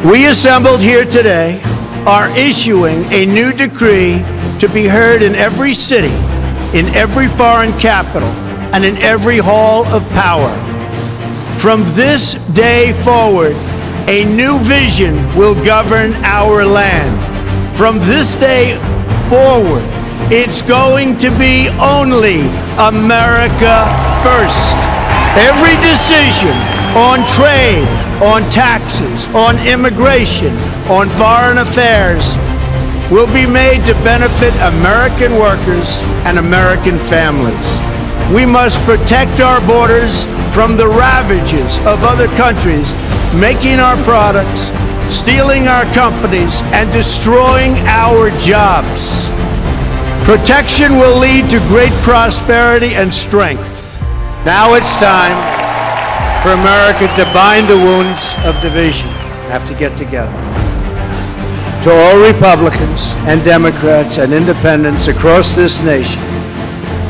We assembled here today are issuing a new decree to be heard in every city, in every foreign capital, and in every hall of power. From this day forward, a new vision will govern our land. From this day forward, it's going to be only America first. Every decision on trade, on taxes, on immigration, on foreign affairs will be made to benefit American workers and American families. We must protect our borders from the ravages of other countries making our products, stealing our companies, and destroying our jobs. Protection will lead to great prosperity and strength. Now it's time for America to bind the wounds of division. Have to get together. To all Republicans and Democrats and independents across this nation,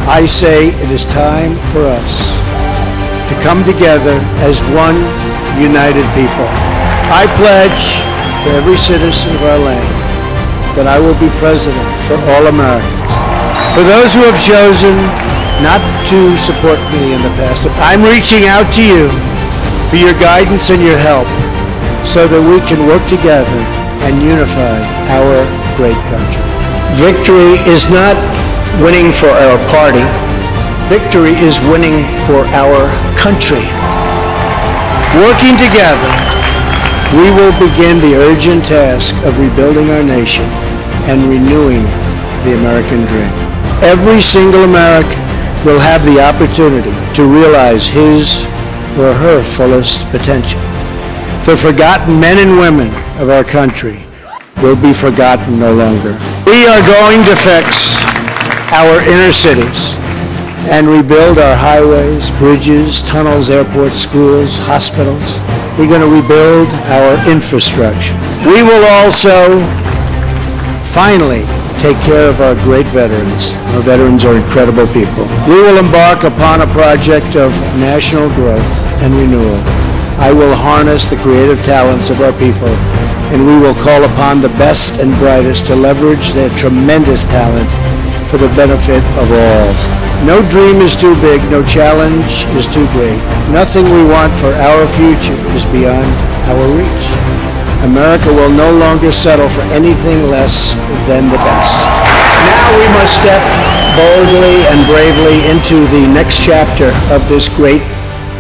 I say it is time for us to come together as one united people. I pledge to every citizen of our land that I will be president for all Americans. For those who have chosen not to support me in the past, I'm reaching out to you for your guidance and your help so that we can work together and unify our great country. Victory is not winning for our party. Victory is winning for our country. Working together, we will begin the urgent task of rebuilding our nation and renewing the American dream. Every single American will have the opportunity to realize his or her fullest potential. The forgotten men and women of our country will be forgotten no longer. We are going to fix our inner cities and rebuild our highways, bridges, tunnels, airports, schools, hospitals. We're going to rebuild our infrastructure. We will also finally take care of our great veterans. Our veterans are incredible people. We will embark upon a project of national growth and renewal. I will harness the creative talents of our people, and we will call upon the best and brightest to leverage their tremendous talent for the benefit of all. No dream is too big, no challenge is too great. Nothing we want for our future is beyond our reach. America will no longer settle for anything less than the best. Now we must step boldly and bravely into the next chapter of this great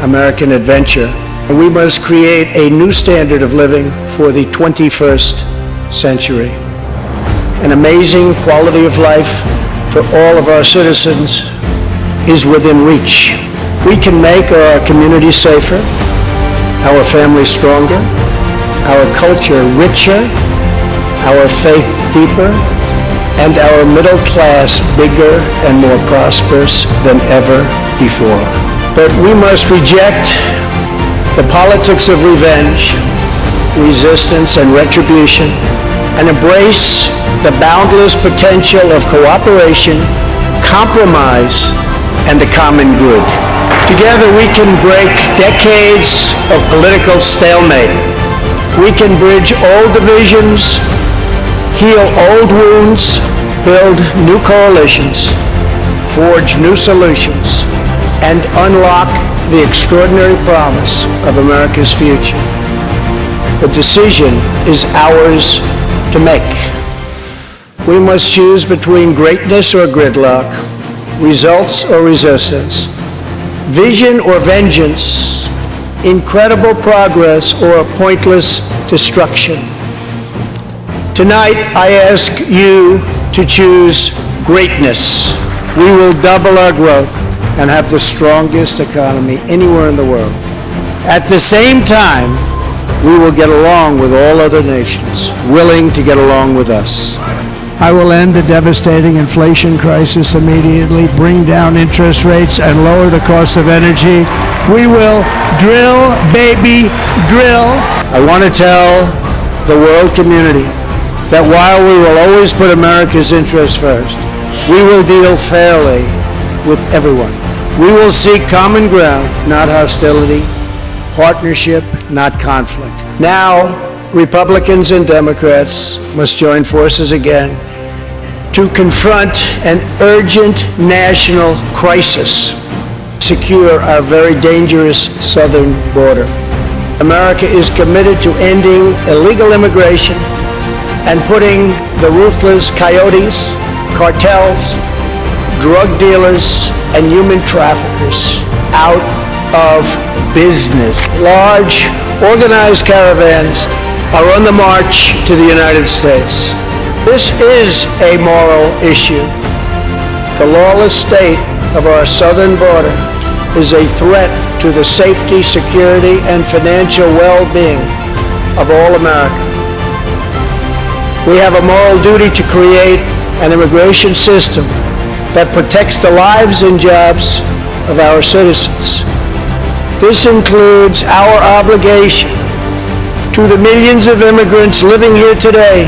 American adventure. And we must create a new standard of living for the 21st century. An amazing quality of life for all of our citizens is within reach. We can make our communities safer, our families stronger, our culture richer, our faith deeper, and our middle class bigger and more prosperous than ever before. But we must reject the politics of revenge, resistance, and retribution, and embrace the boundless potential of cooperation, compromise, and the common good. Together we can break decades of political stalemate. We can bridge old divisions, heal old wounds, build new coalitions, forge new solutions, and unlock the extraordinary promise of America's future. The decision is ours to make. We must choose between greatness or gridlock, results or resistance, vision or vengeance, incredible progress or pointless destruction. Tonight, I ask you to choose greatness. We will double our growth and have the strongest economy anywhere in the world. At the same time, we will get along with all other nations, willing to get along with us. I will end the devastating inflation crisis immediately, bring down interest rates, and lower the cost of energy. We will drill, baby, drill. I want to tell the world community that while we will always put America's interests first, we will deal fairly with everyone. We will seek common ground, not hostility, partnership, not conflict. Now, Republicans and Democrats must join forces again to confront an urgent national crisis, secure our very dangerous southern border. America is committed to ending illegal immigration and putting the ruthless coyotes, cartels, drug dealers, and human traffickers out of business. Large, organized caravans are on the march to the United States. This is a moral issue. The lawless state of our southern border is a threat to the safety, security, and financial well-being of all Americans. We have a moral duty to create an immigration system that protects the lives and jobs of our citizens. This includes our obligation to the millions of immigrants living here today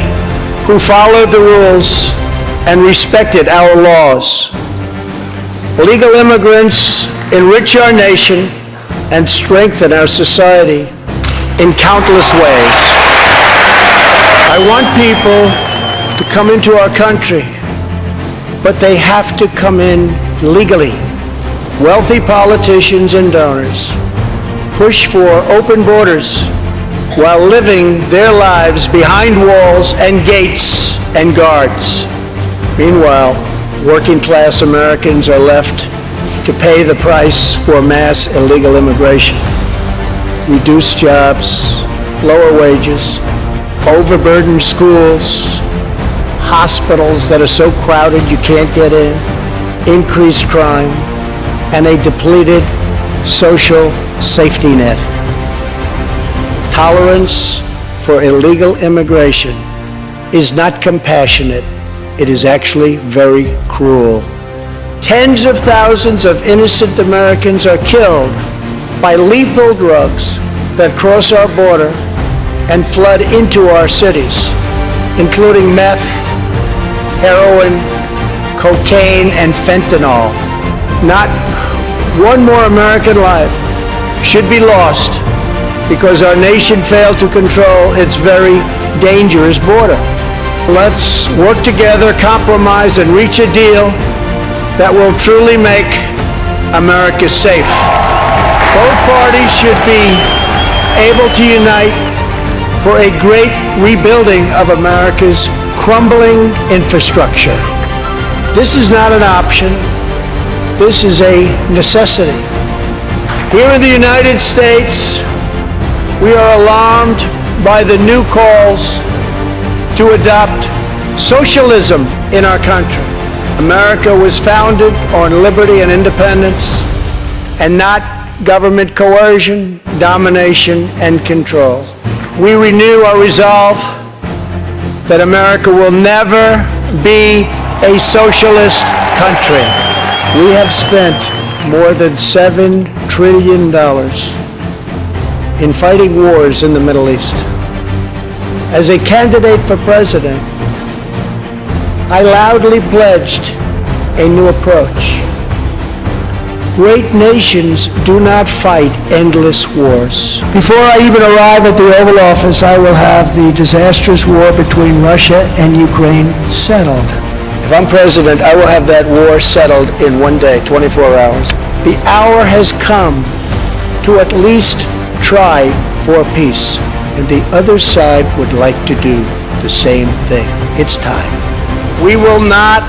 who followed the rules and respected our laws. Legal immigrants enrich our nation and strengthen our society in countless ways. I want people to come into our country, but they have to come in legally. Wealthy politicians and donors push for open borders while living their lives behind walls and gates and guards. Meanwhile, working-class Americans are left to pay the price for mass illegal immigration. Reduced jobs, lower wages, overburdened schools, hospitals that are so crowded you can't get in, increased crime, and a depleted social safety net. Tolerance for illegal immigration is not compassionate. It is actually very cruel. Tens of thousands of innocent Americans are killed by lethal drugs that cross our border and flood into our cities, including meth, heroin, cocaine, and fentanyl. Not one more American life should be lost because our nation failed to control its very dangerous border. Let's work together, compromise, and reach a deal that will truly make America safe. Both parties should be able to unite for a great rebuilding of America's crumbling infrastructure. This is not an option. This is a necessity. Here in the United States, we are alarmed by the new calls to adopt socialism in our country. America was founded on liberty and independence and not government coercion, domination, and control. We renew our resolve that America will never be a socialist country. We have spent more than $7 trillion in fighting wars in the Middle East. As a candidate for president, I loudly pledged a new approach. Great nations do not fight endless wars. Before I even arrive at the Oval Office, I will have the disastrous war between Russia and Ukraine settled. If I'm president, I will have that war settled in one day, 24 hours. The hour has come to at least try for peace, and the other side would like to do the same thing. It's time. We will not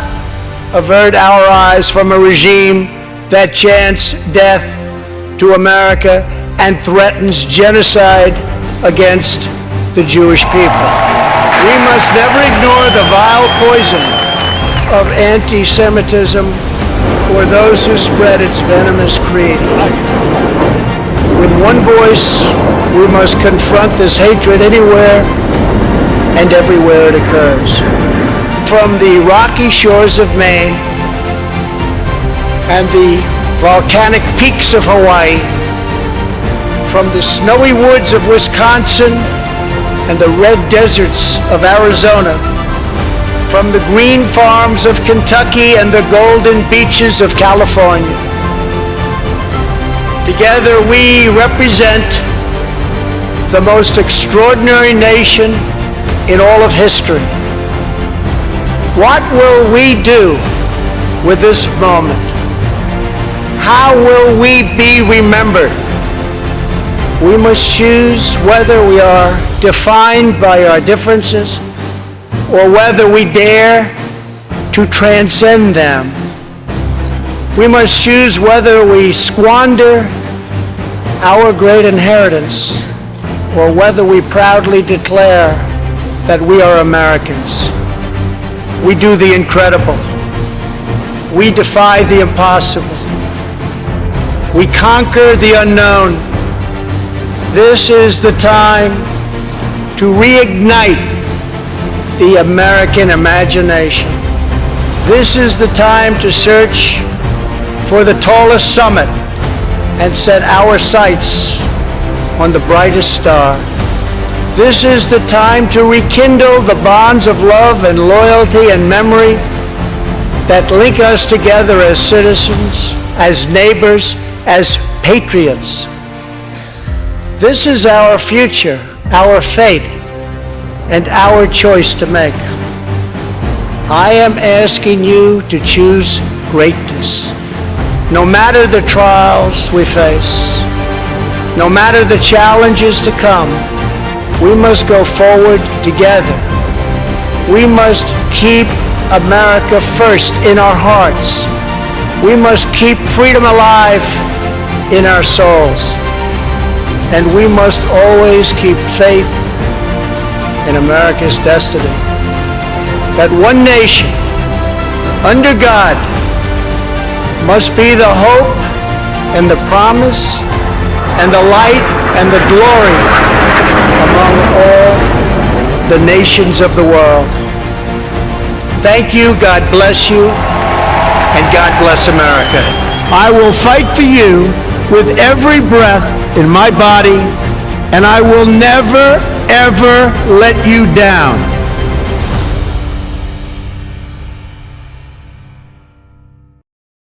avert our eyes from a regime that chants death to America and threatens genocide against the Jewish people. We must never ignore the vile poison of anti-Semitism or those who spread its venomous creed. With one voice, we must confront this hatred anywhere and everywhere it occurs. From the rocky shores of Maine and the volcanic peaks of Hawaii, from the snowy woods of Wisconsin and the red deserts of Arizona, from the green farms of Kentucky and the golden beaches of California. Together we represent the most extraordinary nation in all of history. What will we do with this moment? How will we be remembered? We must choose whether we are defined by our differences or whether we dare to transcend them. We must choose whether we squander our great inheritance or whether we proudly declare that we are Americans. We do the incredible. We defy the impossible. We conquer the unknown. This is the time to reignite the American imagination. This is the time to search for the tallest summit and set our sights on the brightest star. This is the time to rekindle the bonds of love and loyalty and memory that link us together as citizens, as neighbors, as patriots. This is our future, our fate, and our choice to make. I am asking you to choose greatness. No matter the trials we face, no matter the challenges to come, we must go forward together. We must keep America first in our hearts. We must keep freedom alive in our souls. And we must always keep faith in America's destiny. That one nation, under God, must be the hope and the promise and the light and the glory among all the nations of the world. Thank you, God bless you, and God bless America. I will fight for you with every breath in my body, and I will never, ever let you down.